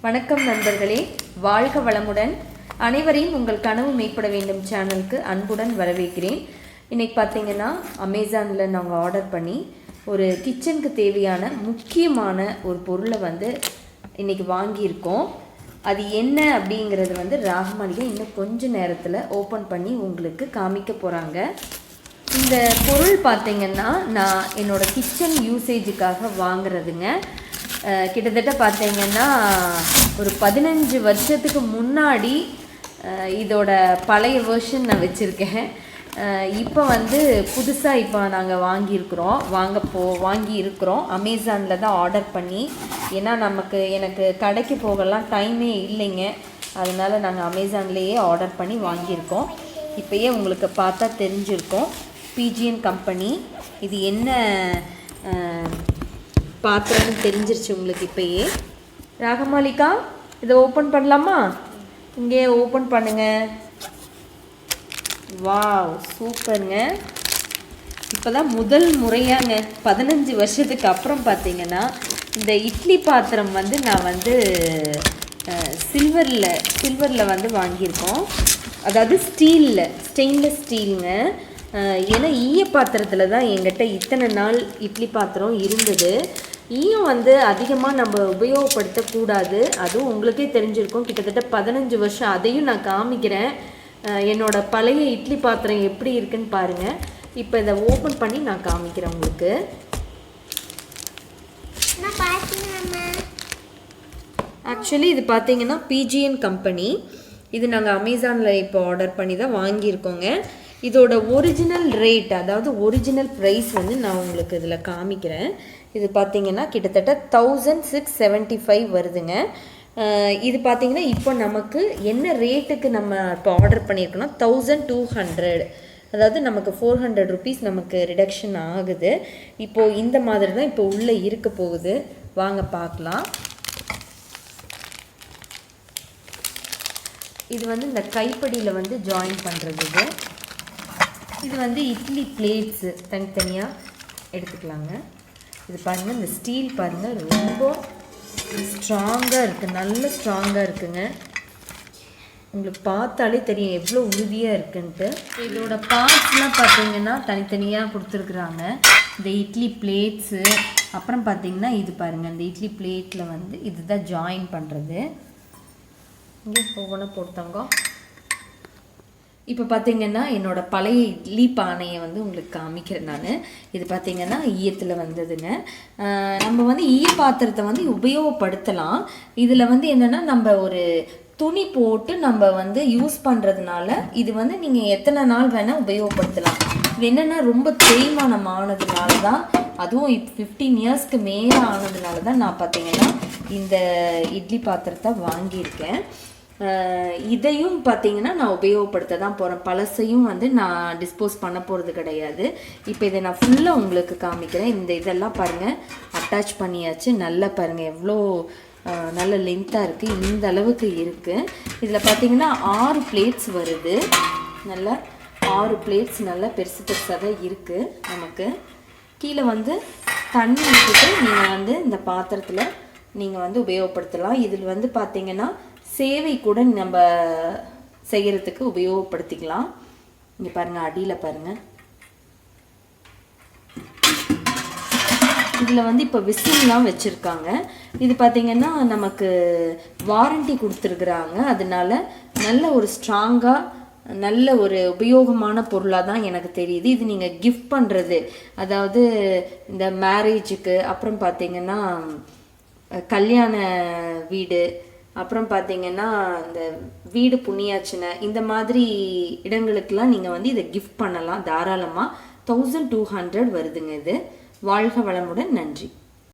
வணக்கம் நண்பர்களே, வாழ்க வளமுடன். அனைவரையும் உங்கள் கனவு மேம்பட வேண்டும் சேனலுக்கு அன்புடன் வரவேற்கிறேன். இன்றைக்கி பார்த்தீங்கன்னா அமேசானில் நாங்கள் ஆர்டர் பண்ணி ஒரு கிச்சனுக்கு தேவையான முக்கியமான ஒரு பொருளை இன்றைக்கி வாங்கியிருக்கோம். அது என்ன அப்படிங்கிறது ராகமாளிகை இன்னும் கொஞ்சம் நேரத்தில் ஓப்பன் பண்ணி உங்களுக்கு காமிக்க போகிறாங்க. இந்த பொருள் பார்த்திங்கன்னா நான் என்னோடய கிச்சன் யூசேஜுக்காக வாங்குறதுங்க. கிட்டத்தட்ட பார்த்தீங்கன்னா ஒரு 15 வருஷத்துக்கு முன்னாடி இதோட பழைய வெர்ஷன் நான் வச்சுருக்கேன். இப்போ புதுசாக இப்போ நாங்கள் வாங்கியிருக்கிறோம் அமேசானில் தான் ஆர்டர் பண்ணி. ஏன்னா எனக்கு கடைக்கு போகலாம் டைமே இல்லைங்க, அதனால் நாங்கள் அமேசான்லேயே ஆர்டர் பண்ணி வாங்கியிருக்கோம். இப்போயே உங்களுக்கு பார்த்தா தெரிஞ்சிருக்கோம், பிஜிஎன் கம்பெனி. இது என்ன பாத்திரம்னு தெரிஞ்சிருச்சு உங்களுக்கு இப்போயே. ராகமாளிகா, இதை ஓப்பன் பண்ணலாமா? இங்கே ஓப்பன் பண்ணுங்க. வாவ், சூப்பருங்க. இப்போ தான் முதல் முறையாங்க 15 வருஷத்துக்கு அப்புறம் பார்த்தீங்கன்னா இந்த இட்லி பாத்திரம் நான் சில்வரில் வாங்கியிருக்கோம். அதாவது ஸ்டெயின்லெஸ் ஸ்டீலுங்க. ஏன்னா ஈய பாத்திரத்தில் தான் எங்கிட்ட இத்தனை நாள் இட்லி பாத்திரம் இருந்தது. ஈயம் அதிகமாக நம்ம உபயோகப்படுத்தக்கூடாது, அதுவும் உங்களுக்கே தெரிஞ்சிருக்கும். கிட்டத்தட்ட 15 வருஷம். அதையும் நான் காமிக்கிறேன். என்னோடய பழைய இட்லி பாத்திரம் எப்படி இருக்குன்னு பாருங்கள். இப்போ இதை ஓப்பன் பண்ணி நான் காமிக்கிறேன் உங்களுக்கு. ஆக்சுவலி இது பார்த்தீங்கன்னா பிஜிஎன் கம்பெனி. இது நாங்கள் அமேசானில் இப்போ ஆர்டர் பண்ணி தான் வாங்கியிருக்கோங்க. இதோட ஒரிஜினல் ரேட், அதாவது ஒரிஜினல் ப்ரைஸ் நான் உங்களுக்கு இதில் காமிக்கிறேன். இது பார்த்தீங்கன்னா கிட்டத்தட்ட 1675 வருதுங்க. இது பார்த்தீங்கன்னா இப்போ நமக்கு என்ன ரேட்டுக்கு நம்ம இப்போ ஆர்டர் பண்ணியிருக்கோன்னா 1200, அதாவது நமக்கு 400 ருபீஸ் நமக்கு ரிடக்ஷன் ஆகுது. இப்போது இந்த மாதிரி தான் இப்போ உள்ளே இருக்க போகுது. வாங்க பார்க்கலாம். இது இந்த கைப்படியில் ஜாயின் பண்ணுறது. இது இட்லி பிளேட்ஸு தனித்தனியாக எடுத்துக்கலாங்க. இது பாருங்கள், இந்த ஸ்டீல் பாருங்கள் ரொம்ப ஸ்ட்ராங்காக இருக்குது, நல்ல ஸ்ட்ராங்காக இருக்குங்க. உங்களுக்கு பார்த்தாலே தெரியும் எவ்வளோ உறுதியாக இருக்குன்ட்டு. இதோட பார்ட்ஸ்லாம் பார்த்தீங்கன்னா தனித்தனியாக கொடுத்துருக்குறாங்க. இந்த இட்லி பிளேட்ஸு, அப்புறம் பார்த்தீங்கன்னா இது பாருங்கள், இந்த இட்லி பிளேட்டில் இதுதான் ஜாயின் பண்ணுறது. இங்கே ஒவ்வொன்றா போட்டாங்க. இப்போ பார்த்தீங்கன்னா என்னோடய பழைய இட்லி பானையை உங்களுக்கு காமிக்கிறேன் நான். இது பார்த்தீங்கன்னா ஈயத்தில் வந்ததுங்க. நம்ம ஈய பாத்திரத்தை உபயோகப்படுத்தலாம். இதில் என்னென்னா நம்ம ஒரு துணி போட்டு நம்ம யூஸ் பண்ணுறதுனால இது நீங்கள் எத்தனை நாள் வேணால் உபயோகப்படுத்தலாம். இது என்னென்னா ரொம்ப தேய்மானம் ஆனதுனால தான், அதுவும் இப்போ 15 இயர்ஸ்க்கு மேலே ஆனதுனால தான் நான் பார்த்தீங்கன்னா இந்த இட்லி பாத்திரத்தை வாங்கியிருக்கேன். இதையும் பார்த்தீங்கன்னா நான் உபயோகப்படுத்த தான் போகிறேன். பழசையும் நான் டிஸ்போஸ் பண்ண போகிறது கிடையாது. இப்போ இதை நான் ஃபுல்லாக உங்களுக்கு காமிக்கிறேன். இந்த இதெல்லாம் பாருங்கள், அட்டாச் பண்ணியாச்சு. நல்லா பாருங்கள் எவ்வளோ நல்ல லென்த்தாக இருக்குது. இந்த அளவுக்கு இருக்குது. இதில் பார்த்தீங்கன்னா 6 பிளேட்ஸ் வருது. நல்லா 6 பிளேட்ஸ் நல்லா பெருசு பெருசாக தான் இருக்குது. நமக்கு கீழே தண்ணி விட்டுட்டு நீங்கள் இந்த பாத்திரத்தில் நீங்கள் உபயோகப்படுத்தலாம். இதில் பார்த்தீங்கன்னா சேவை கூட நம்ம செய்கிறதுக்கு உபயோகப்படுத்திக்கலாம். இங்கே பாருங்கள், அடியில் பாருங்கள். இதில் இப்போ விசில்லாம் வச்சுருக்காங்க. இது பார்த்திங்கன்னா நமக்கு வாரண்டி கொடுத்துருக்குறாங்க. அதனால நல்ல ஒரு ஸ்ட்ராங்காக நல்ல ஒரு உபயோகமான பொருளாக தான் எனக்கு தெரியுது. இது நீங்கள் கிஃப்ட் பண்ணுறது, அதாவது இந்த மேரேஜுக்கு, அப்புறம் பார்த்திங்கன்னா கல்யாண வீடு, அப்புறம் பார்த்தீங்கன்னா இந்த வீடு புண்ணியாச்சனை, இந்த மாதிரி இடங்களுக்கெல்லாம் நீங்கள் இதை கிஃப்ட் பண்ணலாம் தாராளமாக. 1200 வருதுங்க இது. வாழ்க வளமுடன். நன்றி.